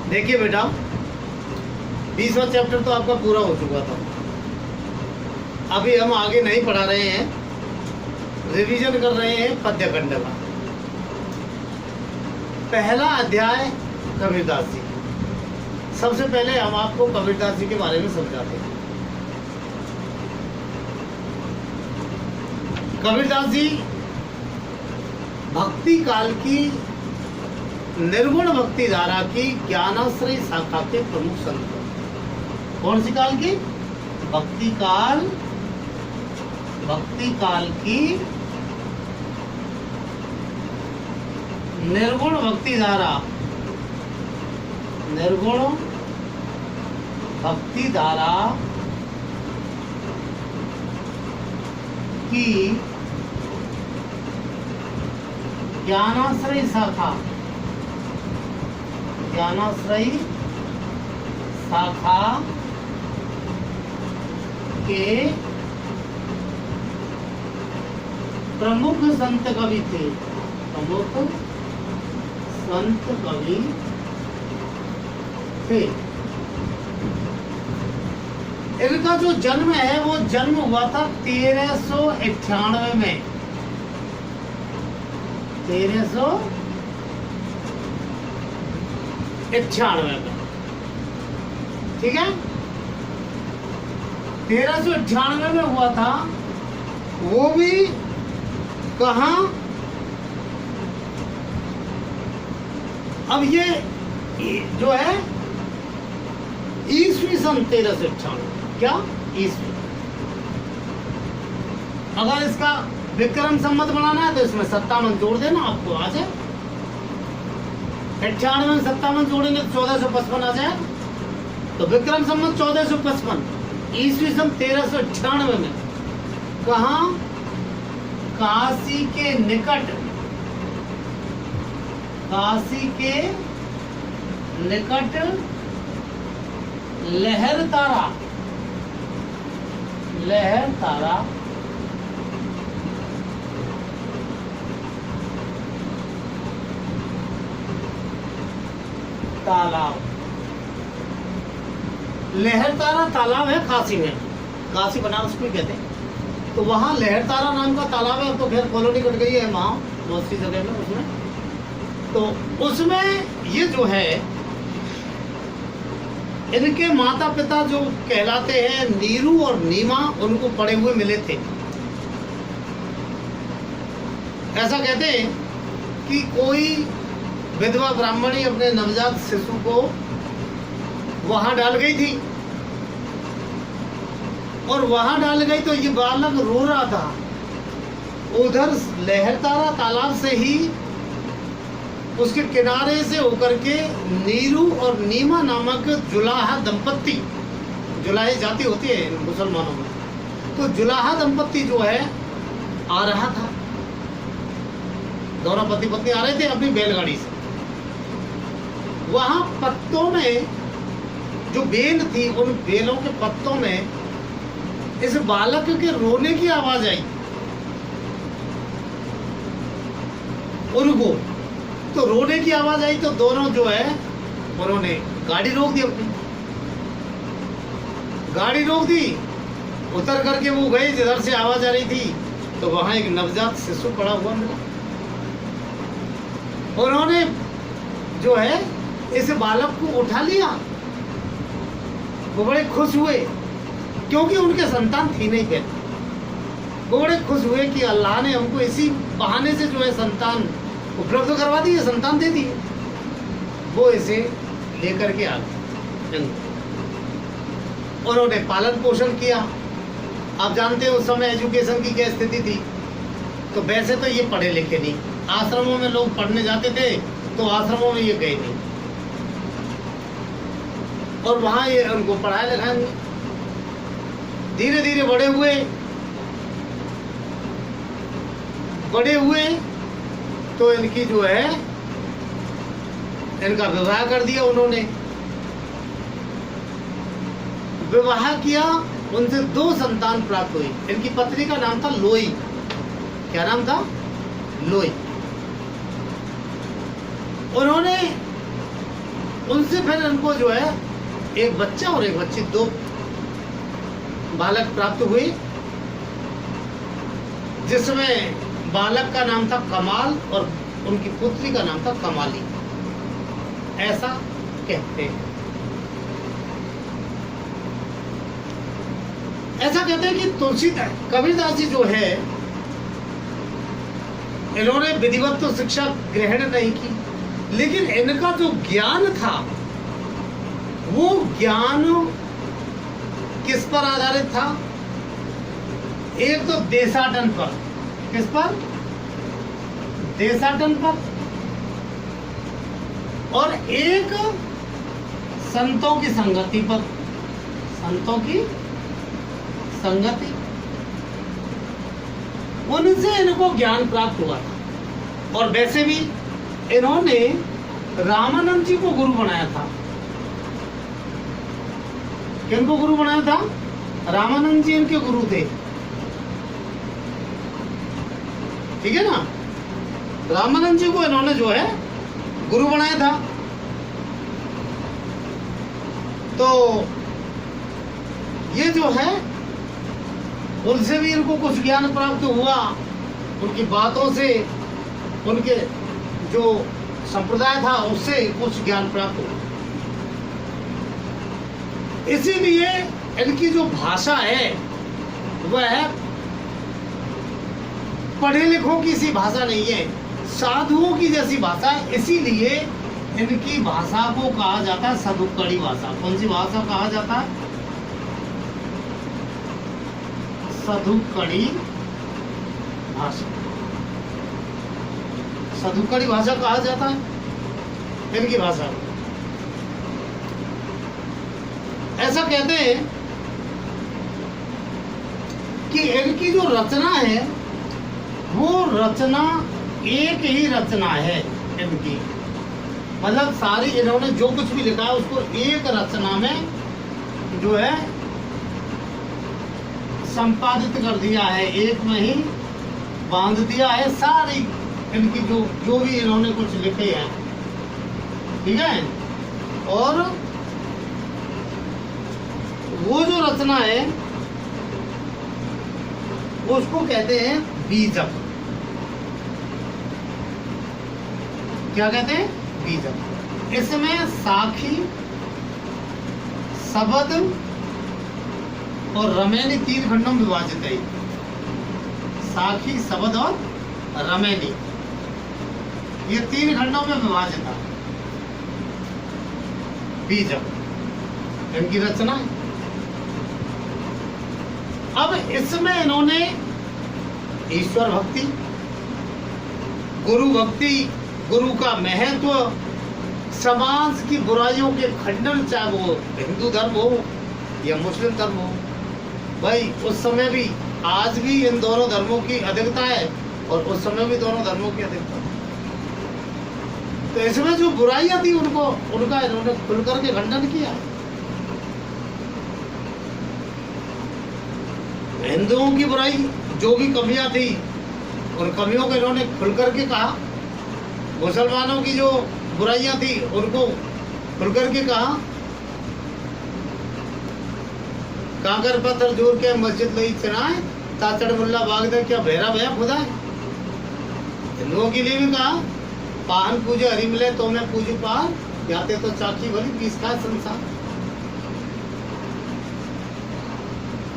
देखिए बेटा, 20वां चैप्टर तो आपका पूरा हो चुका था। अभी हम आगे नहीं पढ़ा रहे हैं, रिवीजन कर रहे हैं पद्यखंड का। पहला अध्याय कबीरदास जी। सबसे पहले हम आपको कबीरदास जी के बारे में समझाते हैं। कबीरदास जी भक्ति काल की निर्गुण भक्ति धारा की ज्ञानाश्रय शाखा के प्रमुख संत। कौन सी काल की? भक्ति काल की निर्गुण भक्ति धारा, निर्गुण भक्ति धारा की ज्ञानाश्रय शाखा, ज्ञानाश्रय शाखा के प्रमुख संत कवि थे। प्रमुख संत कवि थे। इनका जो जन्म है वो जन्म हुआ था 1398 में। 1398 में, ठीक है। 1398 में हुआ था। वो भी कहाँ? अब ये जो है ईस्वी सन 1398। क्या? ईस्वी। अगर इसका विक्रम संवत बनाना है तो इसमें 57 जोड़ देना, आपको आ जाए। 98 में 57 जोड़ेंगे तो 1455 आ जाए। तो विक्रम संवत 1455, ईस्वी सन 1398 में कहाँ? काशी के निकट, काशी के निकट लहरतारा, लहरतारा तालाब, लहरतारा तालाब है काशी में। काशी बनारस को कहते हैं। तो वहाँ लहरतारा नाम का तालाब है। अब तो खैर कॉलोनी कट गई है वहाँ बहुत सी जगह में। उसमें तो उसमें ये जो है इनके माता पिता जो कहलाते हैं नीरू और नीमा, उनको पड़े हुए मिले थे। ऐसा कहते हैं कि कोई विधवा ब्राह्मणी अपने नवजात शिशु को वहां डाल गई थी, और वहां डाल गई तो ये बालक रो रहा था। उधर लहरतारा तालाब से ही उसके किनारे से होकर के नीरू और नीमा नामक जुलाहा दंपत्ति, जुलाही जाति होती है मुसलमानों में, तो जुलाहा दंपत्ति जो है आ रहा था। दोनों पति पत्नी आ रहे थे अपनी बैलगाड़ी से। वहां पत्तों में जो बेल थी, उन बेलों के पत्तों में इस बालक के रोने की आवाज आई उनको। तो रोने की आवाज आई तो दोनों जो है उन्होंने गाड़ी रोक दी, अपनी गाड़ी रोक दी। उतर करके वो गए जिधर से आवाज आ रही थी, तो वहां एक नवजात शिशु पड़ा हुआ मिला। उन्होंने जो है इस बालक को उठा लिया। वो बड़े खुश हुए क्योंकि उनके संतान थी नहीं पहले। वो बड़े खुश हुए कि अल्लाह ने हमको इसी बहाने से जो है संतान उपलब्ध करवा दी है, संतान दे दी है। वो इसे लेकर के आ गए। उन्होंने पालन पोषण किया। आप जानते हैं उस समय एजुकेशन की क्या स्थिति थी। तो वैसे तो ये पढ़े लिखे नहीं, आश्रमों में लोग पढ़ने जाते थे, तो आश्रमों में ये गए नहीं, और वहां ये उनको पढ़ाया लिखाएंगे। धीरे धीरे बड़े हुए, बड़े हुए तो इनकी जो है इनका विवाह कर दिया उन्होंने। विवाह किया, उनसे 2 संतान प्राप्त हुई। इनकी पत्नी का नाम था लोई। क्या नाम था? लोई। उन्होंने उनसे फिर इनको जो है एक बच्चा और एक बच्ची, 2 बालक प्राप्त हुए, जिसमें बालक का नाम था कमाल और उनकी पुत्री का नाम था कमाली, ऐसा कहते हैं। ऐसा कहते हैं कि तुलसीदास, कबीरदास जी जो है, इन्होंने विधिवत तो शिक्षा ग्रहण नहीं की, लेकिन इनका जो ज्ञान था वो ज्ञान किस पर आधारित था? एक तो देशाटन पर। किस पर? देशाटन पर। और एक संतों की संगति पर। संतों की संगति, उनसे इनको ज्ञान प्राप्त हुआ था। और वैसे भी इन्होंने रामानंद जी को गुरु बनाया था। किनको गुरु बनाया था? रामानंद जी इनके गुरु थे, ठीक है ना। रामानंद जी को इन्होंने जो है गुरु बनाया था। तो ये जो है, उनसे भी इनको कुछ ज्ञान प्राप्त हुआ, उनकी बातों से, उनके जो संप्रदाय था उससे कुछ ज्ञान प्राप्त हुआ। इसीलिए इनकी जो भाषा है वह पढ़े लिखों की सी भाषा नहीं है, साधुओं की जैसी भाषा है। इसीलिए इनकी भाषा को कहा जाता है सदुक्कड़ी भाषा। कौन सी भाषा कहा जाता है? सदुक्कड़ी भाषा। सदुक्कड़ी भाषा कहा जाता है इनकी भाषा को। ऐसा कहते हैं कि इनकी जो रचना है वो रचना एक ही रचना है इनकी, मतलब सारी इन्होंने जो कुछ भी लिखा है उसको एक रचना में जो है संपादित कर दिया है, एक में ही बांध दिया है सारी इनकी जो भी इन्होंने कुछ लिखे हैं, ठीक है। और वो जो रचना है उसको कहते हैं बीजक। क्या कहते हैं? बीजक। इसमें साखी, शबद और रमैनी 3 खंडों में विभाजित है। साखी, शबद और रमैनी, ये 3 खंडों में विभाजित है बीजक, इनकी रचना है। अब इसमें इन्होंने ईश्वर भक्ति, गुरु भक्ति, गुरु का महत्व, समाज की बुराइयों के खंडन, चाहे वो हिंदू धर्म हो या मुस्लिम धर्म हो। भाई उस समय भी, आज भी इन दोनों धर्मों की अधिकता है और उस समय भी दोनों धर्मों की अधिकता है। तो इसमें जो बुराइयां थी उनका इन्होंने खुल करके खंडन किया। हिंदुओं की बुराई, जो भी कमियां थी उन कमियों को इन्होंने खुल करके कहा। मुसलमानों की जो बुराइयां थी उनको खुल करके कहा। कांकर पत्थर जोड़ के मस्जिद लई चनाए, ताचड़ मुल्ला बागदर क्या बहरा भया खुदा है। हिंदुओं के लिए भी कहा, पान पूजे हरि मिले तो मैं पूजू पान, याते तो चाकी भली पीस का संसार।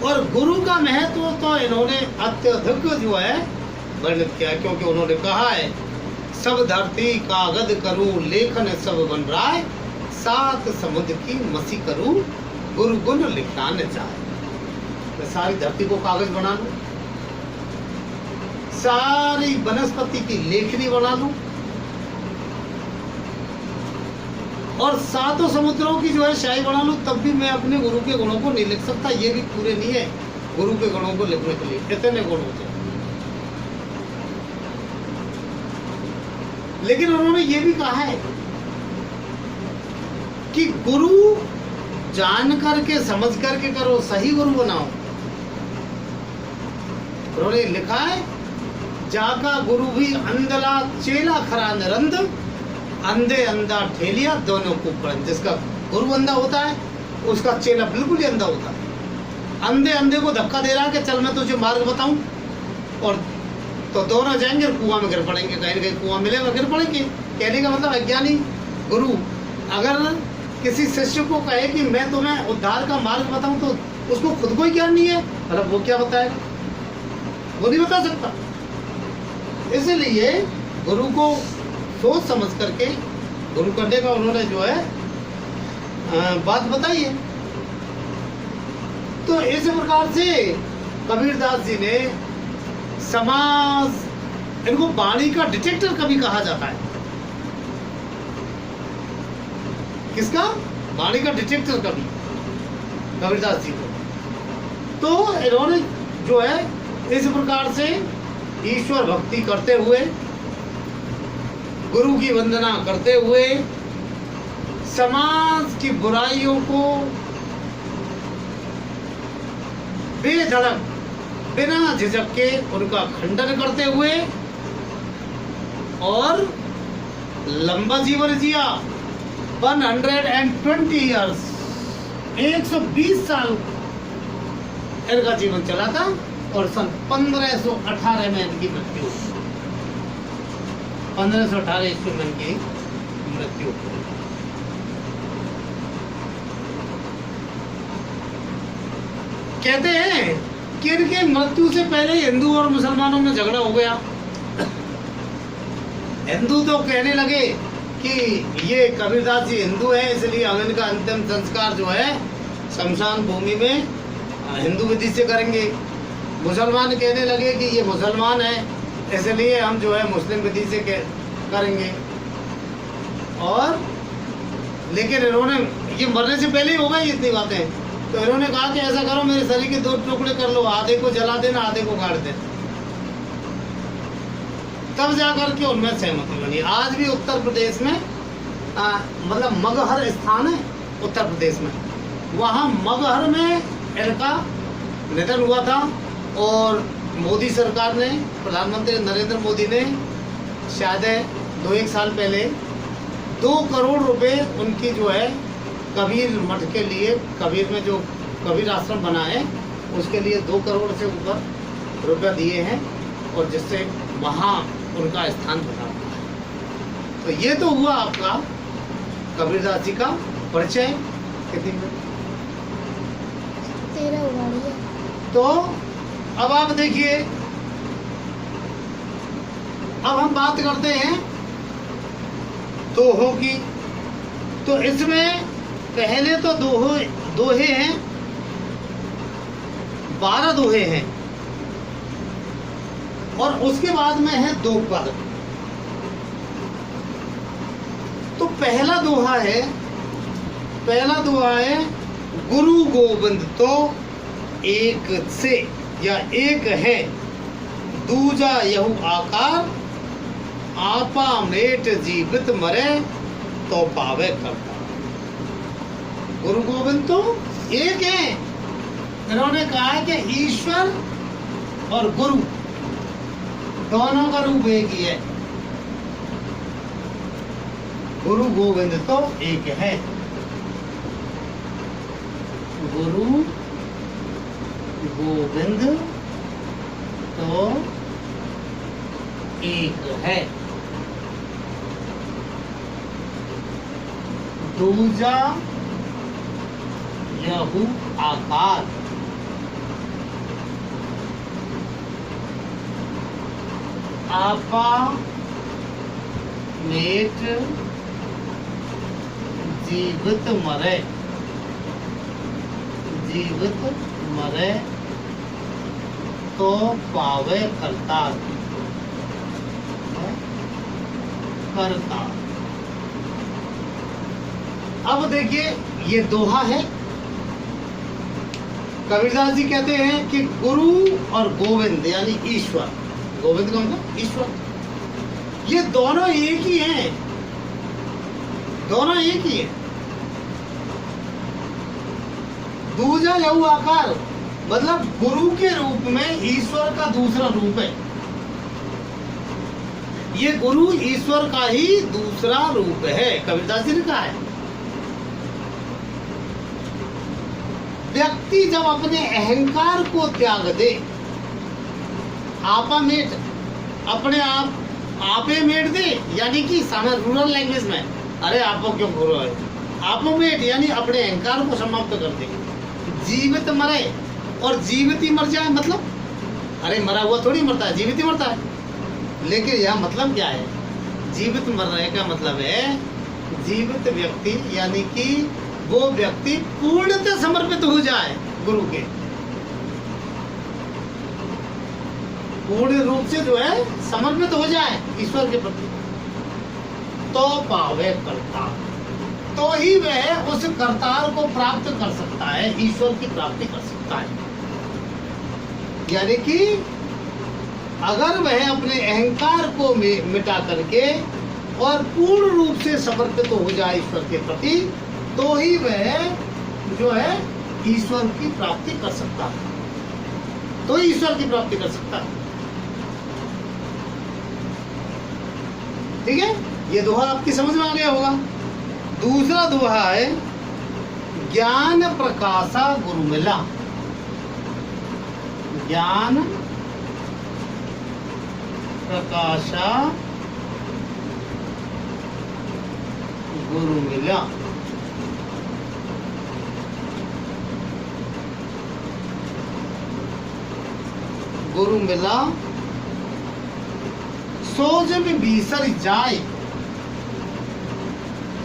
और गुरु का महत्व तो इन्होंने अत्यधिक जो है वर्णित किया, क्योंकि उन्होंने कहा है, सब धरती कागज करूं लेखन सब बन राय, 7 समुद्र की मसी करूं गुरु गुण लिखना न चाहे। मैं सारी धरती को कागज बना लूं, सारी वनस्पति की लेखनी बना लूं, और 7 समुद्रों की जो है शाही बना लूं, तब भी मैं अपने गुरु के गुणों को नहीं लिख सकता। ये भी पूरे नहीं है गुरु के गुणों को लिखने के लिए, इतने गुण होते हैं। लेकिन उन्होंने ये भी कहा है कि गुरु जान करके समझ करके करो, सही गुरु बनाओ। उन्होंने लिखा है, जाका गुरु भी अंधला चेला खरा निरंद, अंधे अंधा ठेलिया दोनों को पढ़। जिसका गुरु अंधा होता है उसका चेला बिल्कुल ही अंधा होता है। अंधे अंधे को धक्का दे रहा है कि चल मैं तुझे मार्ग बताऊं, और तो दोनों जाएंगे और कुआं में गिर पड़ेंगे। कहीं ना कहीं कुआं मिलेगा, गिर पड़ेंगे। कहने का मतलब अज्ञानी गुरु अगर किसी शिष्य को कहे कि मैं तुम्हें उद्धार का मार्ग बताऊं तो उसको खुद को ही ज्ञान नहीं है, मतलब वो क्या बताएगा, वो नहीं बता सकता। इसलिए गुरु को सोच समझ करके गुरु करने का उन्होंने जो है बात बताई है। तो इस प्रकार से कबीरदास जी ने समाज, इनको वाणी का डिटेक्टर कभी कहा जाता है। किसका? वाणी का डिटेक्टर कभी, कबीरदास जी को। तो इन्होंने जो है इस प्रकार से ईश्वर भक्ति करते हुए, गुरु की वंदना करते हुए, समाज की बुराइयों को बेधड़क बिना झिझक के उनका खंडन करते हुए और लंबा जीवन जिया। 120 ईयर्स, 120 साल इनका जीवन चला था और सन 1518 में इनकी मृत्यु, 1518 ईस्वी में इनकी मृत्यु। कहते हैं कि इनके मृत्यु से पहले हिंदू और मुसलमानों में झगड़ा हो गया। हिंदू तो कहने लगे कि ये कबीरदास जी हिंदू है, इसलिए हम इनका अंतिम संस्कार जो है शमशान भूमि में हिंदू विधि से करेंगे। मुसलमान कहने लगे कि ये मुसलमान है, इसलिए हम जो है मुस्लिम विधि से करेंगे। और लेकिन इन्होंने, ये मरने से पहले ही हो गई इतनी बातें, तो इन्होंने कहा कि ऐसा करो, मेरे शरीर के 2 टुकड़े कर लो, आधे को जला देना, आधे को गाड़ देना। तब जाकर के उनमें सहमति बनी। आज भी उत्तर प्रदेश में मतलब मगहर स्थान है उत्तर प्रदेश में, वहाँ मगहर में इनका निधन हुआ था। और मोदी सरकार ने, प्रधानमंत्री नरेंद्र मोदी ने शायद 2-1 साल पहले 2 करोड़ रुपए उनकी जो है कबीर मठ के लिए, कबीर में जो कबीर आश्रम बना है उसके लिए 2 करोड़ से ऊपर रुपया दिए हैं, और जिससे वहाँ उनका स्थान बना हुआ है। तो ये तो हुआ आपका कबीरदास जी का परिचय। कितनी मिनट? 13 हुआ है। तो अब आप देखिए, अब हम बात करते हैं दोहों की। तो इसमें पहले तो दोहे हैं, 12 दोहे हैं, और उसके बाद में है 2 पद। तो पहला दोहा है गुरु गोविंद तो एक से या एक है, दूजा यहू आकार, आपा मेट जीवित मरे तो पावे करता। गुरु गोविंद तो एक है। इन्होंने कहा है कि ईश्वर और गुरु दोनों का रूप एक ही है। गुरु गोविंद तो एक है, गुरु गोविंद तो एक है, दूजा यहू आकार, आपा मेट जीवित मरे, जीवित मरे तो पावे करता, करता। अब देखिए ये दोहा है। कबीरदास जी कहते हैं कि गुरु और गोविंद यानी ईश्वर, गोविंद का मतलब ईश्वर, ये दोनों एक ही हैं, दोनों एक ही हैं। दूजा यहू आकार मतलब गुरु के रूप में ईश्वर का दूसरा रूप है। ये गुरु ईश्वर का ही दूसरा रूप है, कबीरदास जी ने कहा है। व्यक्ति जब अपने अहंकार को त्याग दे, आपा मेट, अपने आपे मेट दे, यानी कि रूरल लैंग्वेज में, अरे आपो क्यों बोल रहे हो, आपो मेट यानी अपने अहंकार को समाप्त कर दे। जीवित मरे और जीवित ही मर जाए, मतलब अरे मरा हुआ थोड़ी मरता है, जीवित ही मरता है। लेकिन यह मतलब क्या है, जीवित मरने का मतलब है जीवित व्यक्ति यानी कि वो व्यक्ति पूर्णतः समर्पित हो जाए गुरु के, पूर्ण रूप से जो है समर्पित हो जाए ईश्वर के प्रति, तो पावे करता, तो ही वह उस करतार को प्राप्त कर सकता है, ईश्वर की प्राप्ति कर सकता है। यानी कि अगर वह अपने अहंकार को मिटा करके और पूर्ण रूप से समर्पित हो जाए ईश्वर के प्रति, तो ही वह जो है ईश्वर की प्राप्ति कर सकता है, तो ही ईश्वर की प्राप्ति कर सकता है। ठीक है, ये दोहा आपकी समझ में आ गया होगा। दूसरा दोहा है ज्ञान प्रकाशा गुरु मिला। ज्ञान प्रकाशा गुरु मिला। गुरु मिला सो जब बीसर जाए,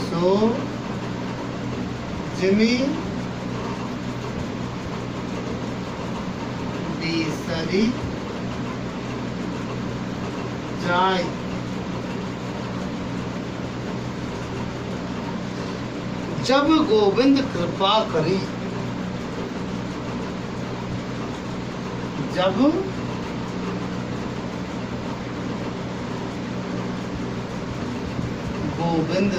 सो जिमी बीसरी जाए। जब गोविंद कृपा करी, जब गोविंद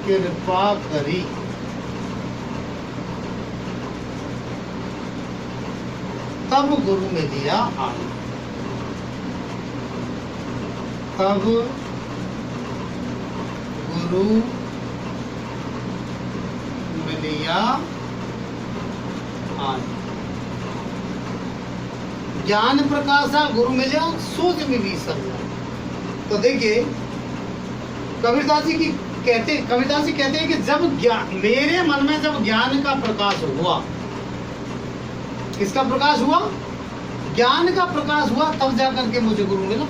कृपा करी, तब गुरु में दिया आए, तब गुरु में दिया आए। ज्ञान प्रकाशा गुरु मिला सोच में भी समझा। तो देखिए कबीरदास जी कहते हैं कि जब मेरे मन में जब ज्ञान का प्रकाश हुआ, किसका प्रकाश हुआ, ज्ञान का प्रकाश हुआ, तब जाकर के मुझे गुरु मिला।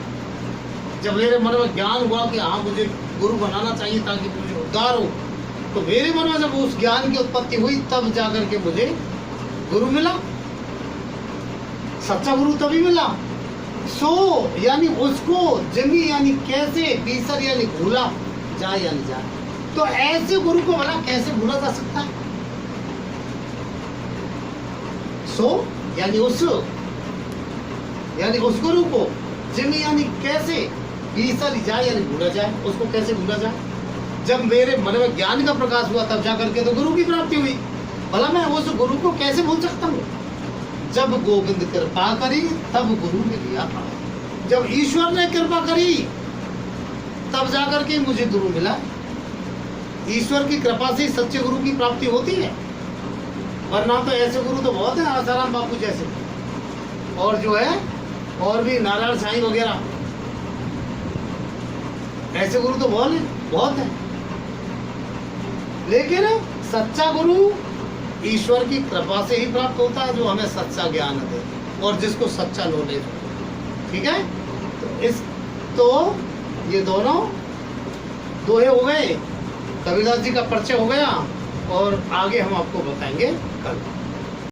जब मेरे मन में ज्ञान हुआ कि हाँ मुझे गुरु बनाना चाहिए ताकि मुझे उद्धार हो, तो मेरे मन में जब उस ज्ञान की उत्पत्ति हुई तब जाकर के मुझे गुरु मिला। सच्चा गुरु तभी मिला। सो यानी उसको, जमी यानी कैसे, बीसर यानी भूला, जाए यानी जाए। तो ऐसे गुरु को भला कैसे भूला जा सकता है? सो यानी उस गुरु को, जिमी यानी कैसे, बीसर जाए यानी भूला जाए, उसको कैसे भूला जाए? जब मेरे मन में ज्ञान का प्रकाश हुआ तब जाकर के तो गुरु की प्राप्ति हुई। भला मैं उस गुरु को कैसे भूल सकता हूँ? जब गोविंद कृपा करी तब गुरु ने लिया। जब ईश्वर ने कृपा करी तब जाकर के मुझे गुरु मिला। ईश्वर की कृपा से सच्चे गुरु की प्राप्ति होती है, वरना तो ऐसे गुरु तो बहुत है, आसाराम बापू जैसे, और जो है और भी नारायण साईं वगैरह, ऐसे गुरु तो बहुत है। लेकिन सच्चा गुरु ईश्वर की कृपा से ही प्राप्त होता है, जो हमें सच्चा ज्ञान दे और जिसको सच्चा नॉलेज हो। ठीक है, तो ये दोनों दोहे हो गए, कबीरदास जी का परिचय हो गया, और आगे हम आपको बताएंगे कल।